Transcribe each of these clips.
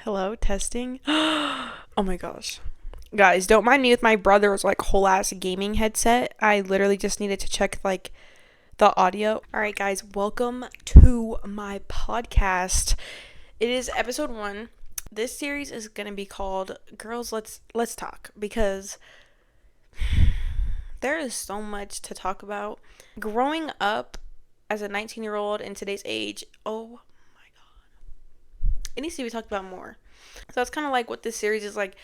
Hello, testing. Oh my gosh. Guys, don't mind me with my brother's like whole ass gaming headset. I literally just needed to check like the audio. All right, guys, welcome to my podcast. It is episode 1. This series is going to be called Girls Let's Talk because there is so much to talk about. Growing up as a 19-year-old in today's age, oh my god. It needs to be talked about more. So that's kind of like what this series is like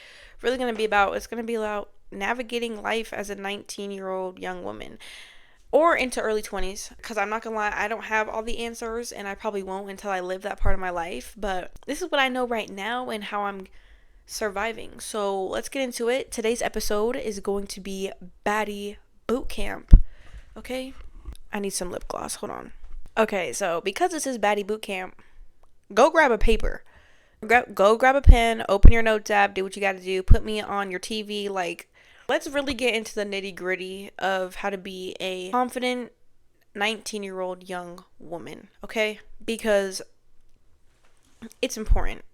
really going to be about. It's going to be about navigating life as a 19-year-old young woman or into early 20s, because I'm not going to lie, I don't have all the answers and I probably won't until I live that part of my life, but this is what I know right now and how I'm surviving. So let's get into it. Today's episode is going to be Baddie Bootcamp. Okay? I need some lip gloss. Hold on. Okay, so because this is Baddie Bootcamp, go grab a paper. Go grab a pen, open your notes app, do what you gotta do, put me on your TV. Like, let's really get into the nitty gritty of how to be a confident 19-year-old young woman, okay? Because it's important.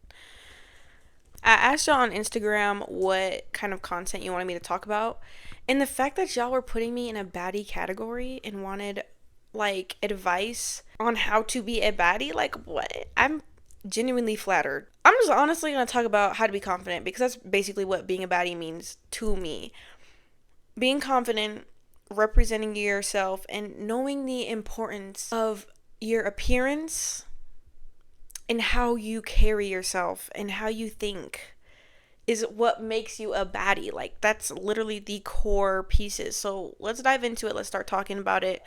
I asked y'all on Instagram what kind of content you wanted me to talk about, and the fact that y'all were putting me in a baddie category and wanted like advice on how to be a baddie, like what? I'm genuinely flattered. I'm just honestly going to talk about how to be confident because that's basically what being a baddie means to me. Being confident, representing yourself, and knowing the importance of your appearance and how you carry yourself and how you think is what makes you a baddie. Like, that's literally the core pieces. So let's dive into it. Let's start talking about it.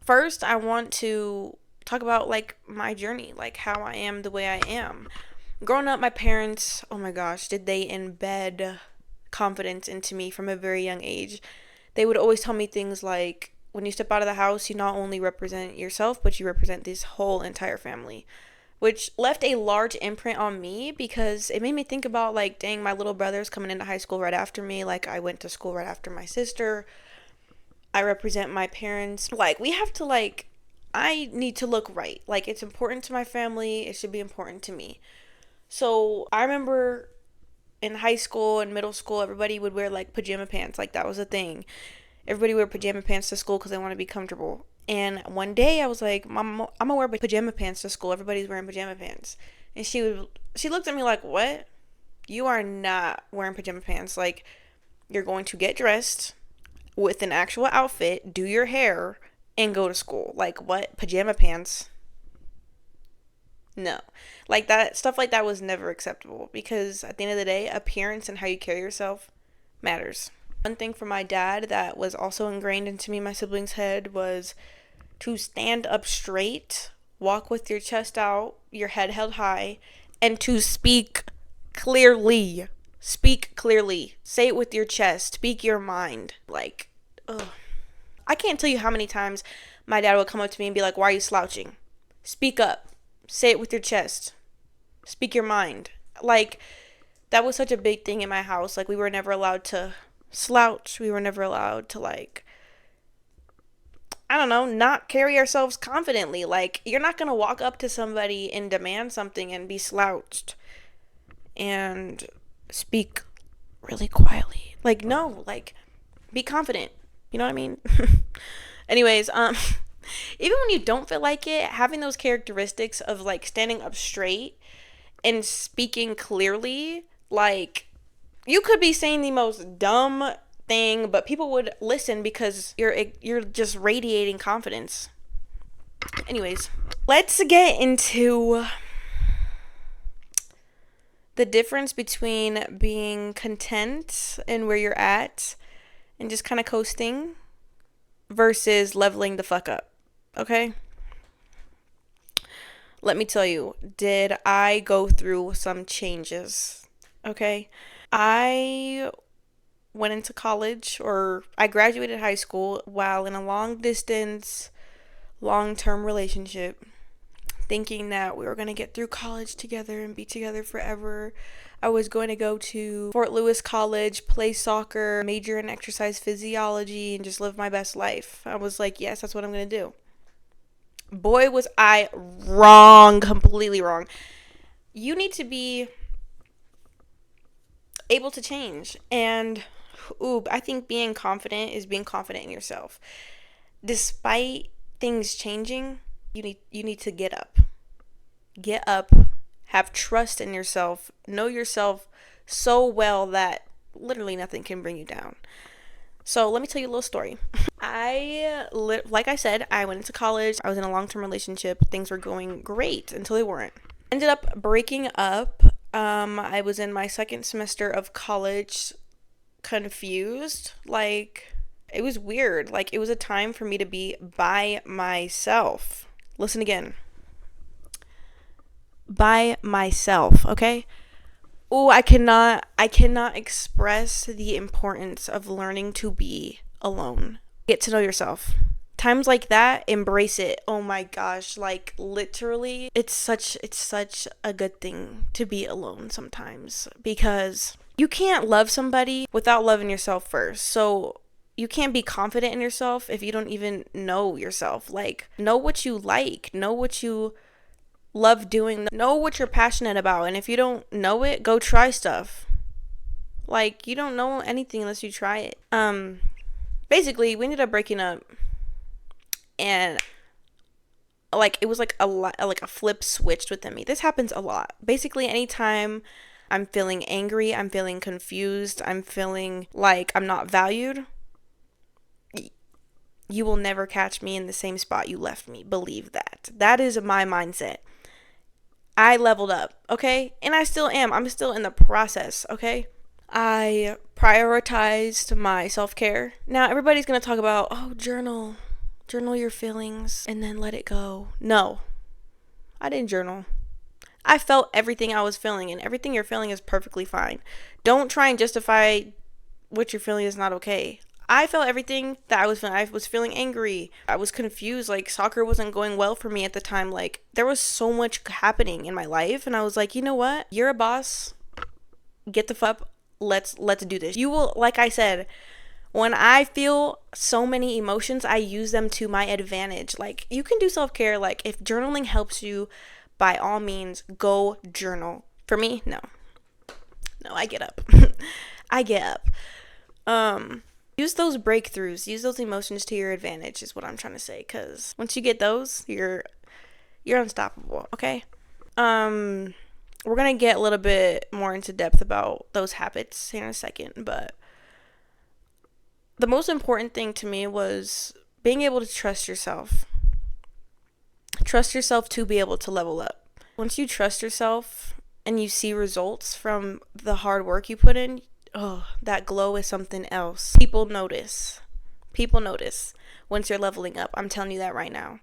First, I want to talk about like my journey, like how I am the way I am. Growing up, my parents, oh my gosh, did they embed confidence into me from a very young age. They would always tell me things like, when you step out of the house, you not only represent yourself, but you represent this whole entire family, which left a large imprint on me because it made me think about like, dang, my little brother's coming into high school right after me. Like, I went to school right after my sister. I represent my parents. Like, we have to like, I need to look right. Like, it's important to my family. It should be important to me. So I remember in high school and middle school, everybody would wear like pajama pants. Like, that was a thing. Everybody wore pajama pants to school because they want to be comfortable. And one day I was like, Mom, I'm gonna wear pajama pants to school. Everybody's wearing pajama pants. And she looked at me like, what? You are not wearing pajama pants. Like, you're going to get dressed with an actual outfit, do your hair, and go to school. Like, what? Pajama pants? No. Like, that stuff like that was never acceptable because at the end of the day, appearance and how you carry yourself matters. One thing from my dad that was also ingrained into me and my siblings' head was to stand up straight, walk with your chest out, your head held high, and to speak clearly. Speak clearly. Say it with your chest. Speak your mind. Like, ugh. I can't tell you how many times my dad would come up to me and be like, why are you slouching? Speak up. Say it with your chest. Speak your mind. Like, that was such a big thing in my house. Like, we were never allowed to slouch. We were never allowed to, like, I don't know, not carry ourselves confidently. Like, you're not going to walk up to somebody and demand something and be slouched and speak really quietly. Like, no, like, be confident. You know what I mean? Anyways, even when you don't feel like it, having those characteristics of like standing up straight and speaking clearly, like, you could be saying the most dumb thing, but people would listen because you're just radiating confidence. Anyways, let's get into the difference between being content and where you're at and just kind of coasting versus leveling the fuck up. Okay? Let me tell you, did I go through some changes? Okay? I went into college, or I graduated high school while in a long distance, long term relationship, thinking that we were going to get through college together and be together forever. I was going to go to Fort Lewis College, play soccer, major in exercise physiology, and just live my best life. I was like, yes, that's what I'm going to do. Boy, was I wrong, completely wrong. You need to be able to change. And I think being confident is being confident in yourself. Despite things changing, you need to get up. Get up, have trust in yourself, know yourself so well that literally nothing can bring you down. So let me tell you a little story. Like I said, I went into college. I was in a long-term relationship. Things were going great until they weren't. Ended up breaking up. I was in my second semester of college, confused. Like, it was weird. Like, it was a time for me to be by myself. Listen again. By myself, okay? Oh, I cannot express the importance of learning to be alone. Get to know yourself. Times like that, embrace it. Oh my gosh, like literally, it's such a good thing to be alone sometimes, because you can't love somebody without loving yourself first. So you can't be confident in yourself if you don't even know yourself. Like, know what you like, know what you love doing, know what you're passionate about, and if you don't know it, go try stuff. Like, you don't know anything unless you try it. Basically, we ended up breaking up, and like it was like a flip switched within me. This happens a lot. Basically, anytime I'm feeling angry, I'm feeling confused, I'm feeling like I'm not valued, you will never catch me in the same spot you left me. Believe that. That is my mindset. I leveled up, okay? And I still am. I'm still in the process, okay? I prioritized my self-care. Now, everybody's going to talk about, oh, journal your feelings and then let it go. No, I didn't journal. I felt everything I was feeling, and everything you're feeling is perfectly fine. Don't try and justify what you're feeling is not okay. I felt everything that I was feeling. I was feeling angry. I was confused. Like, soccer wasn't going well for me at the time. Like, there was so much happening in my life, and I was like, you know what? You're a boss. Get the fuck up. Let's do this. You will, like I said, when I feel so many emotions, I use them to my advantage. Like, you can do self-care. Like, if journaling helps you, by all means, go journal. For me, no, I get up. I get up. Use those breakthroughs, use those emotions to your advantage is what I'm trying to say, because once you get those, you're unstoppable, okay? We're gonna get a little bit more into depth about those habits in a second, but the most important thing to me was being able to trust yourself. Trust yourself to be able to level up. Once you trust yourself and you see results from the hard work you put in, oh, that glow is something else. People notice once you're leveling up. I'm telling you that right now.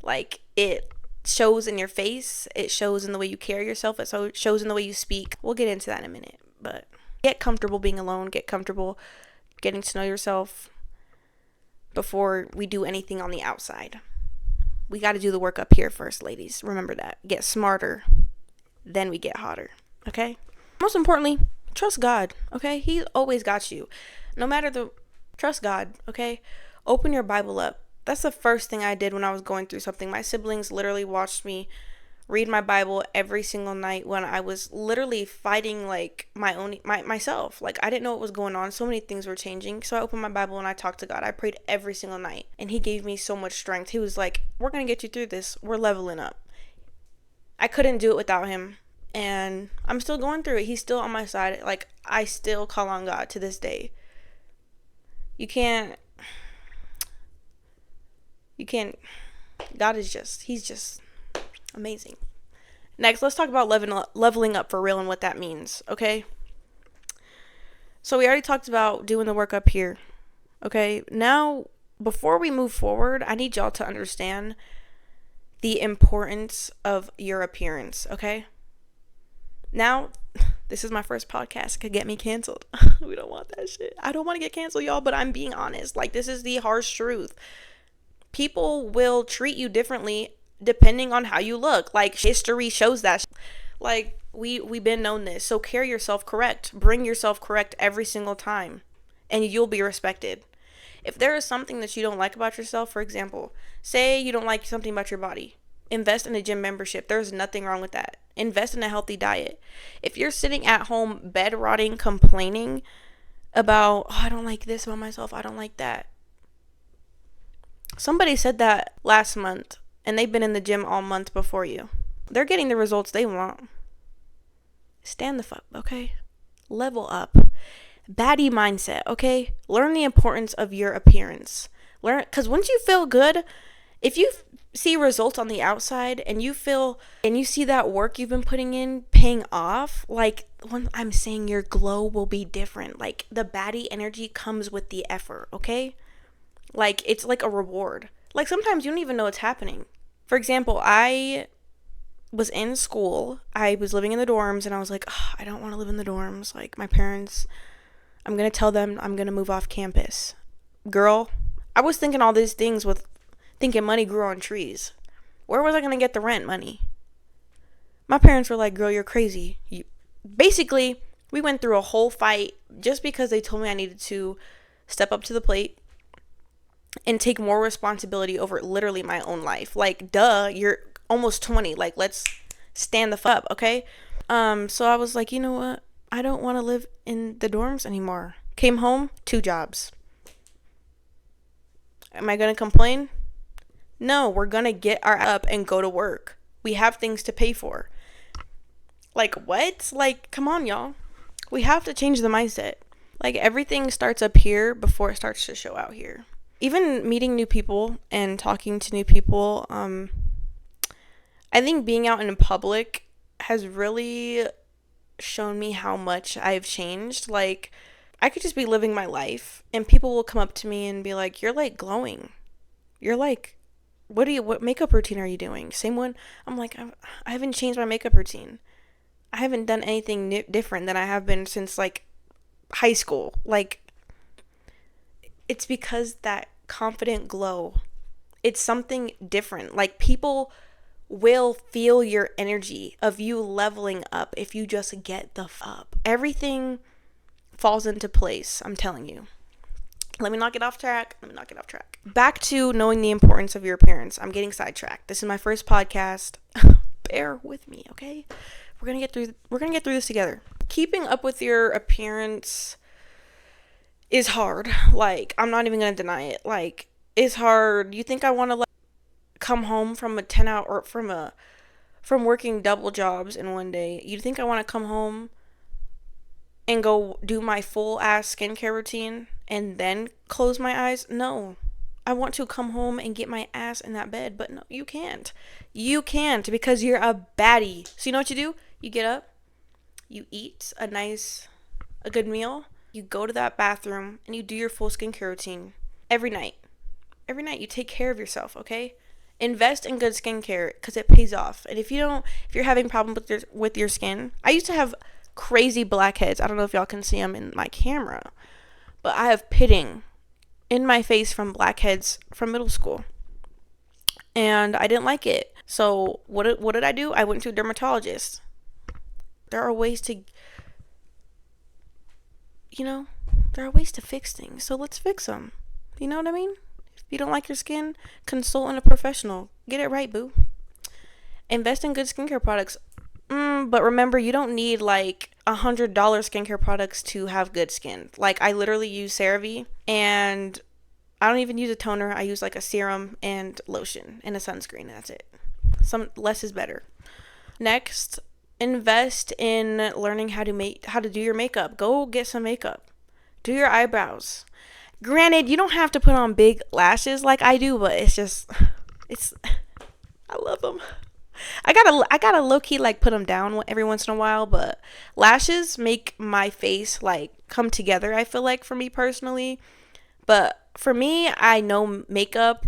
Like, it shows in your face. It shows in the way you carry yourself. It shows in the way you speak. We'll get into that in a minute. But get comfortable being alone. Get comfortable getting to know yourself before we do anything on the outside. We got to do the work up here first, ladies. Remember that. Get smarter. Then we get hotter. Okay? Most importantly, trust God, okay? He always got you. Trust God, okay? Open your Bible up. That's the first thing I did when I was going through something. My siblings literally watched me read my Bible every single night when I was literally fighting like myself. Like, I didn't know what was going on. So many things were changing. So I opened my Bible and I talked to God. I prayed every single night, and he gave me so much strength. He was like, we're going to get you through this. We're leveling up. I couldn't do it without him. And I'm still going through it. He's still on my side. Like, I still call on God to this day. God is he's just amazing. Next, let's talk about leveling up for real and what that means, okay? So we already talked about doing the work up here, okay? Now, before we move forward, I need y'all to understand the importance of your appearance, okay? Now, this is my first podcast. It could get me canceled. We don't want that shit. I don't want to get canceled, y'all, but I'm being honest. Like, this is the harsh truth. People will treat you differently depending on how you look. Like, history shows that. Like, we've been known this. So carry yourself correct. Bring yourself correct every single time, and you'll be respected. If there is something that you don't like about yourself, for example, say you don't like something about your body, invest in a gym membership. There's nothing wrong with that. Invest in a healthy diet. If you're sitting at home bed rotting, complaining about, oh, I don't like this about myself, I don't like that. Somebody said that last month, and they've been in the gym all month before you. They're getting the results they want. Stand the fuck, okay? Level up. Baddie mindset, okay? Learn the importance of your appearance. Because once you feel good, if you see results on the outside and you see that work you've been putting in paying off, like when I'm saying, your glow will be different. Like the baddie energy comes with the effort, okay? Like it's like a reward. Like sometimes you don't even know what's happening. For example, I was in school, I was living in the dorms, and I was like, oh, I don't want to live in the dorms. Like my parents, I'm gonna tell them I'm gonna move off campus. Girl, I was thinking all these things with thinking money grew on trees. Where was I going to get the rent money? My parents were like, girl, you're crazy. Basically, we went through a whole fight just because they told me I needed to step up to the plate and take more responsibility over literally my own life. Like, duh, you're almost 20. Like, let's stand the fuck up, okay? So I was like, you know what? I don't want to live in the dorms anymore. Came home, 2 jobs. Am I going to complain? No, we're going to get our up and go to work. We have things to pay for. Like, what? Like, come on, y'all. We have to change the mindset. Like, everything starts up here before it starts to show out here. Even meeting new people and talking to new people, I think being out in public has really shown me how much I've changed. Like, I could just be living my life and people will come up to me and be like, you're like glowing. You're like, what makeup routine are you doing? Same one. I'm like, I haven't changed my makeup routine. I haven't done anything different than I have been since like high school. Like, it's because that confident glow, it's something different. Like, people will feel your energy of you leveling up if you just get the up. Everything falls into place, I'm telling you. Let me not get off track. Back to knowing the importance of your appearance. I'm getting sidetracked. This is my first podcast. Bear with me, okay? We're gonna get through this together. Keeping up with your appearance is hard. Like, I'm not even gonna deny it. Like, it's hard. You think I want to like come home from a 10-hour or from working double jobs in one day? You think I want to come home and go do my full ass skincare routine and then close my eyes? No. I want to come home and get my ass in that bed, but no, you can't. You can't because you're a baddie. So you know what you do? You get up, you eat a good meal, you go to that bathroom and you do your full skincare routine every night. Every night you take care of yourself, okay? Invest in good skincare because it pays off. And if you're having problems with your skin, I used to have crazy blackheads. I don't know if y'all can see them in my camera, but I have pitting in my face from blackheads from middle school, and I didn't like it. So what did I do? I went to a dermatologist. There are ways to fix things. So let's fix them. You know what I mean? If you don't like your skin, consult in a professional. Get it right, boo. Invest in good skincare products. But remember, you don't need like $100 skincare products to have good skin. Like, I literally use CeraVe, and I don't even use a toner. I use like a serum and lotion and a sunscreen. That's it. Some less is better. Next, invest in learning how to do your makeup. Go get some makeup. Do your eyebrows. Granted, you don't have to put on big lashes like I do, but I love them. I gotta low-key like put them down every once in a while, but lashes make my face like come together, I feel like, for me personally. But for me, I know makeup,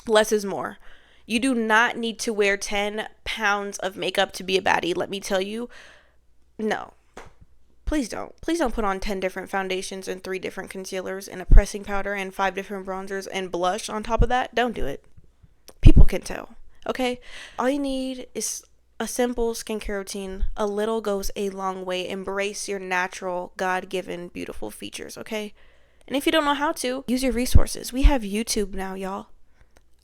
less is more. You do not need to wear 10 pounds of makeup to be a baddie, let me tell you. No. Please don't put on 10 different foundations and 3 different concealers and a pressing powder and 5 different bronzers and blush on top of that. Don't do it. People can tell. Okay? All you need is a simple skincare routine. A little goes a long way. Embrace your natural, God-given, beautiful features, okay? And if you don't know how to, use your resources. We have YouTube now, y'all.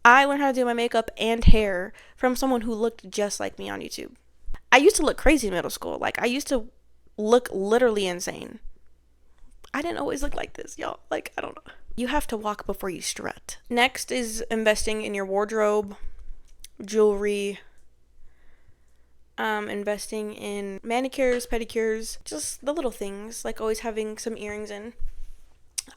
I learned how to do my makeup and hair from someone who looked just like me on YouTube. I used to look crazy in middle school. Like, I used to look literally insane. I didn't always look like this, y'all. Like, I don't know. You have to walk before you strut. Next is investing in your wardrobe, jewelry, investing in manicures, pedicures, just the little things, like always having some earrings in.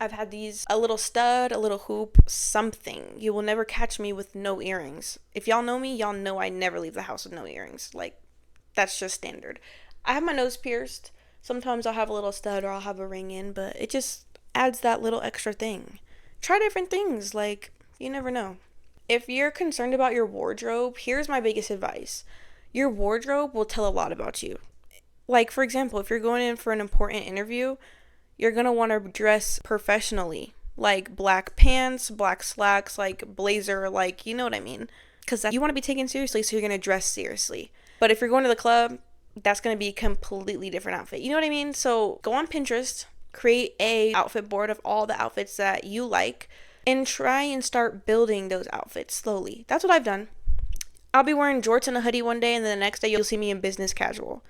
I've had these, a little stud, a little hoop, something. You will never catch me with no earrings. If y'all know me, y'all know I never leave the house with no earrings. Like, that's just standard. I have my nose pierced. Sometimes I'll have a little stud or I'll have a ring in, but it just adds that little extra thing. Try different things, like, you never know. If you're concerned about your wardrobe, here's my biggest advice. Your wardrobe will tell a lot about you. Like, for example, if you're going in for an important interview, you're going to want to dress professionally. Like black pants, black slacks, like blazer, like, you know what I mean? Because you want to be taken seriously, so you're going to dress seriously. But if you're going to the club, that's going to be a completely different outfit. You know what I mean? So go on Pinterest, create a outfit board of all the outfits that you like, and try and start building those outfits slowly. That's what I've done. I'll be wearing jorts and a hoodie one day, and then the next day you'll see me in business casual.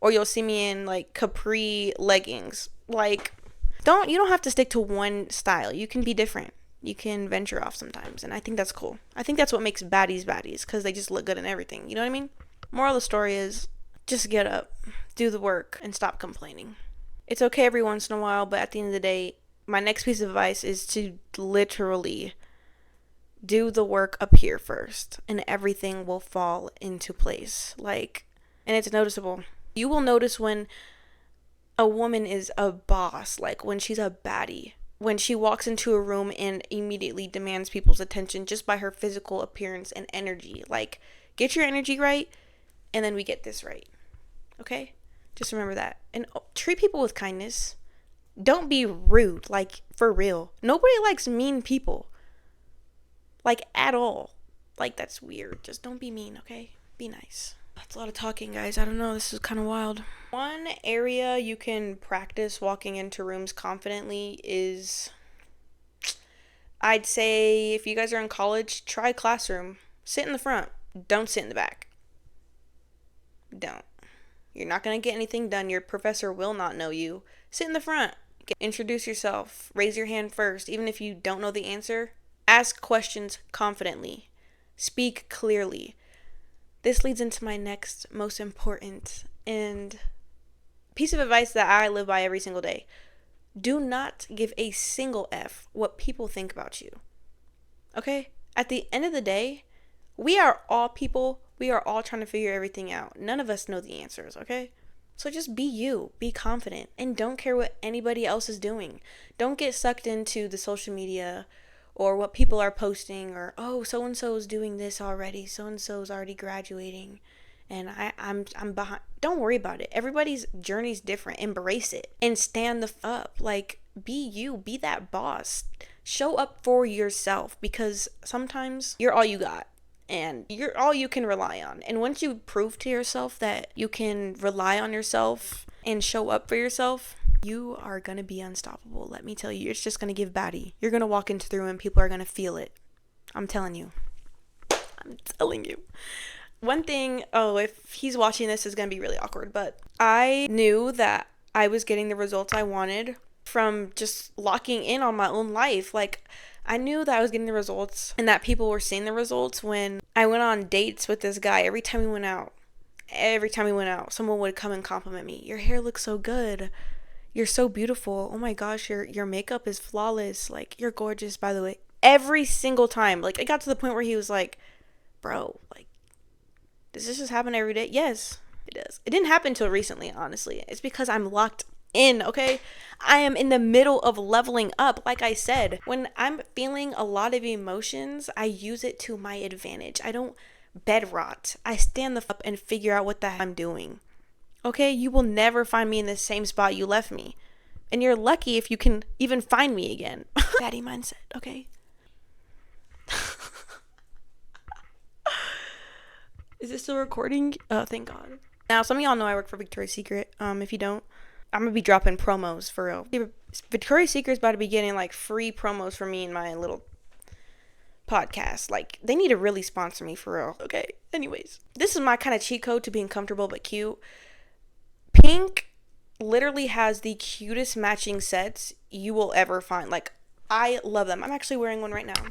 Or you'll see me in like capri leggings. Like, you don't have to stick to one style. You can be different. You can venture off sometimes, and I think that's cool. I think that's what makes baddies baddies, because they just look good in everything. You know what I mean? Moral of the story is, just get up, do the work, and stop complaining. It's okay every once in a while, but at the end of the day, my next piece of advice is to literally do the work up here first, and everything will fall into place. Like, and it's noticeable. You will notice when a woman is a boss, like when she's a baddie, when she walks into a room and immediately demands people's attention just by her physical appearance and energy. Like, get your energy right, and then we get this right. Okay? Just remember that. And treat people with kindness. Don't be rude, like, for real. Nobody likes mean people. Like, at all. Like, that's weird. Just don't be mean, okay? Be nice. That's a lot of talking, guys. I don't know. This is kind of wild. One area you can practice walking into rooms confidently is, I'd say, if you guys are in college, try classroom. Sit in the front. Don't sit in the back. Don't. You're not going to get anything done. Your professor will not know you. Sit in the front. Introduce yourself. Raise your hand first. Even if you don't know the answer, ask questions confidently. Speak clearly. This leads into my next most important and piece of advice that I live by every single day. Do not give a single F what people think about you. Okay? At the end of the day, we are all people. We are all trying to figure everything out. None of us know the answers, okay? So just be you. Be confident. And don't care what anybody else is doing. Don't get sucked into the social media or what people are posting, or, oh, so-and-so is doing this already. So-and-so is already graduating. And I'm behind. Don't worry about it. Everybody's journey's different. Embrace it. And stand up. Like, be you. Be that boss. Show up for yourself, because sometimes you're all you got. And you're all you can rely on. And once you prove to yourself that you can rely on yourself and show up for yourself, you are going to be unstoppable. Let me tell you, it's just going to give Baddie. You're going to walk into the room and people are going to feel it. I'm telling you. I'm telling you. One thing, if he's watching this, is going to be really awkward, but I knew that I was getting the results I wanted from just locking in on my own life. Like, I knew that I was getting the results and that people were seeing the results when I went on dates with this guy. Every time we went out, someone would come and compliment me. Your hair looks so good. You're so beautiful. Oh my gosh, your makeup is flawless. Like, you're gorgeous, by the way. Every single time. Like, it got to the point where he was like, bro, like, does this just happen every day? Yes, it does. It didn't happen until recently, honestly. It's because I'm locked in, okay? I am in the middle of leveling up. Like I said, when I'm feeling a lot of emotions, I use it to my advantage. I don't bed rot. I stand the up and figure out what the heck I'm doing. Okay, you will never find me in the same spot you left me. And you're lucky if you can even find me again. Baddie mindset, okay? Is this still recording? Oh, thank God. Now, some of y'all know I work for Victoria's Secret. If you don't, I'm going to be dropping promos for real. Victoria's Secret's about to be getting like free promos for me in my little podcast. Like, they need to really sponsor me for real. Okay, anyways, this is my kind of cheat code to being comfortable but cute. Pink literally has the cutest matching sets you will ever find. Like, I love them. I'm actually wearing one right now.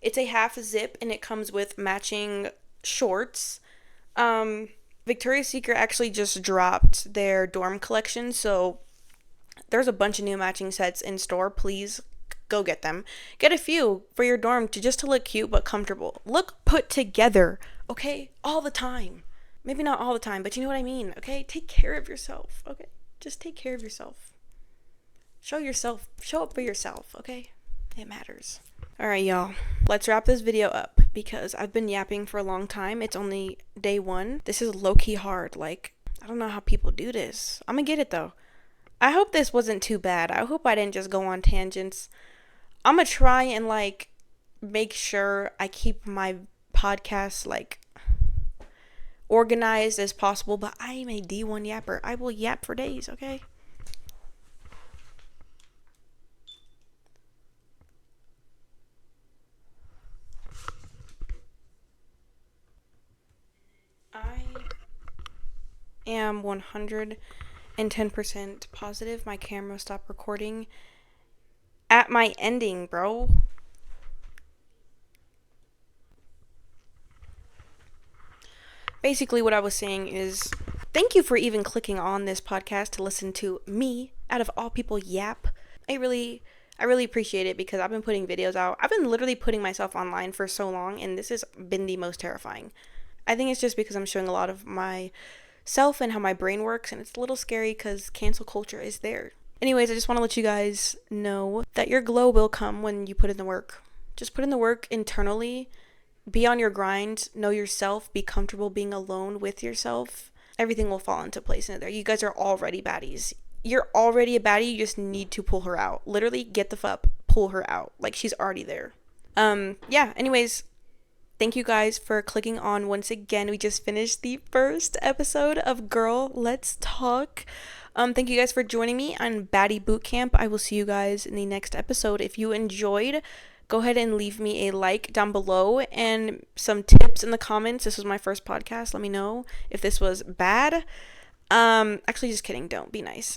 It's a half zip and it comes with matching shorts. Victoria's Secret actually just dropped their dorm collection, so there's a bunch of new matching sets in store. Please go get them. Get a few for your dorm to look cute but comfortable. Look put together, okay? All the time. Maybe not all the time, but you know what I mean, okay? Take care of yourself, okay? Just take care of yourself. Show up for yourself, okay? It matters. Alright, y'all. Let's wrap this video up because I've been yapping for a long time. It's only day 1. This is low-key hard. Like, I don't know how people do this. I'm gonna get it, though. I hope this wasn't too bad. I hope I didn't just go on tangents. I'm gonna try and, like, make sure I keep my podcast, like, organized as possible, but I am a D1 yapper. I will yap for days, okay? I am 110% positive my camera stopped recording at my ending, bro. Basically, what I was saying is, thank you for even clicking on this podcast to listen to me, out of all people, yap. I really appreciate it because I've been putting videos out. I've been literally putting myself online for so long, and this has been the most terrifying. I think it's just because I'm showing a lot of myself and how my brain works, and it's a little scary because cancel culture is there. Anyways, I just want to let you guys know that your glow will come when you put in the work. Just put in the work internally. Be on your grind, know yourself, be comfortable being alone with yourself. Everything will fall into place in there. You guys are already baddies. You're already a baddie, you just need to pull her out. Literally, get the fuck, pull her out. Like, she's already there. Yeah, anyways, thank you guys for clicking on once again. We just finished the first episode of Girl, Let's Talk. Thank you guys for joining me on Baddie Bootcamp. I will see you guys in the next episode. If you enjoyed, go ahead and leave me a like down below and some tips in the comments. This was my first podcast. Let me know if this was bad. Actually, just kidding. Don't be nice.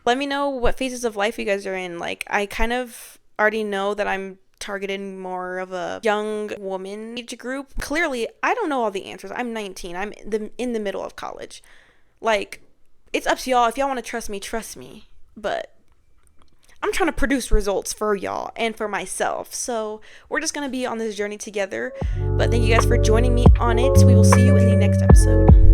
Let me know what phases of life you guys are in. Like, I kind of already know that I'm targeting more of a young woman age group. Clearly, I don't know all the answers. I'm 19. I'm in the middle of college. Like, it's up to y'all. If y'all want to trust me. But I'm trying to produce results for y'all and for myself. So we're just going to be on this journey together. But thank you guys for joining me on it. We will see you in the next episode.